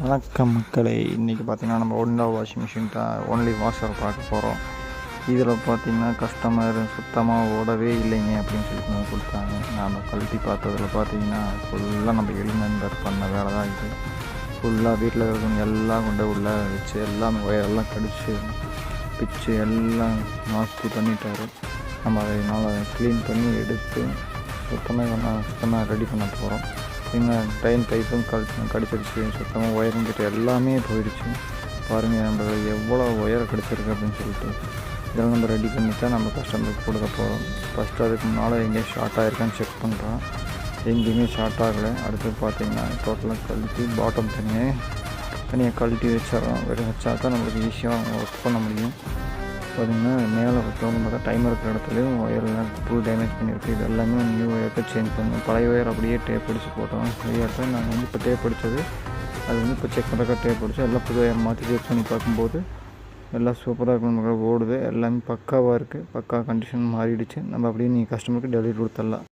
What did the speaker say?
வணக்கம் மக்களே. இன்றைக்கி பார்த்திங்கன்னா நம்ம ஒண்டா வாஷிங் மிஷின் ஒன்லி வாஷர் பார்க்க போகிறோம். இதில் பார்த்திங்கன்னா கஸ்டமர் சுத்தமாக ஓடவே இல்லைங்க அப்படின்னு சொல்லிட்டு கொடுத்தாங்க. நாம் கழட்டி பார்த்ததில் பார்த்திங்கன்னா ஃபுல்லாக நம்ம எலிமெண்டர் பண்ண வேலை தான் இது. ஃபுல்லாக வீட்டில் இருக்கிறவங்க எல்லாம் கொண்டு உள்ளே வச்சு எல்லாம் ஒயரெல்லாம் கடிச்சு பிச்சு எல்லாம் நாஸ்தி பண்ணிட்டார். நம்ம அதனால் க்ளீன் பண்ணி எடுத்து சுத்தமாக ரெடி பண்ண போகிறோம். இன்னும் ட்ரெயின் பைப்பும் கடிச்சிருச்சு, சுத்தமாக ஒயரிங் கிட்ட எல்லாமே போயிடுச்சு. பாருங்கள் நம்ம எவ்வளோ ஒயரை கடிச்சிருக்கு அப்படின்னு சொல்லிட்டு இதெல்லாம் நம்ம ரெடி பண்ணிவிட்டா நம்ம கஸ்டமருக்கு கொடுக்க போகிறோம். ஃபஸ்ட்டு அதுக்கு முன்னால் எங்கேயும் ஷார்ட் ஆகிருக்கான்னு செக் பண்ணுறோம். எங்கேயுமே ஷார்ட் ஆகலை. அடுத்து பார்த்திங்கன்னா டோட்டலாக கழட்டி பாட்டம் தனியாக கழட்டி வச்சா தான் நம்மளுக்கு ஈஸியாக ஒர்க் பண்ண முடியும். பார்த்திங்கன்னா மேலே பார்த்தா டைமர் இருக்கிற இடத்துலையும் ஒயர்லாம் ஃபுல் டேமேஜ் பண்ணியிருக்கு. இது எல்லாமே நியூ ஒயருக்கு சேஞ்ச் பண்ணணும். பழைய ஒயர் அப்படியே டேப் அடித்து போட்டோம். சரியாக நாங்கள் இப்போ டேப் அடித்தது அது இப்போ செக் பண்ணுறக்கா டேப் அடித்தோம். எல்லாம் புது ஒயர் மாற்றி செக் பண்ணி பார்க்கும்போது எல்லாம் சூப்பராக இருக்கும். ஓடுது, எல்லாமே பக்காவாக இருக்குது. பக்கா கண்டிஷன் மாறிடுச்சு. நம்ம அப்படியே நீங்கள் கஸ்டமருக்கு டெலிவரி கொடுத்துடலாம்.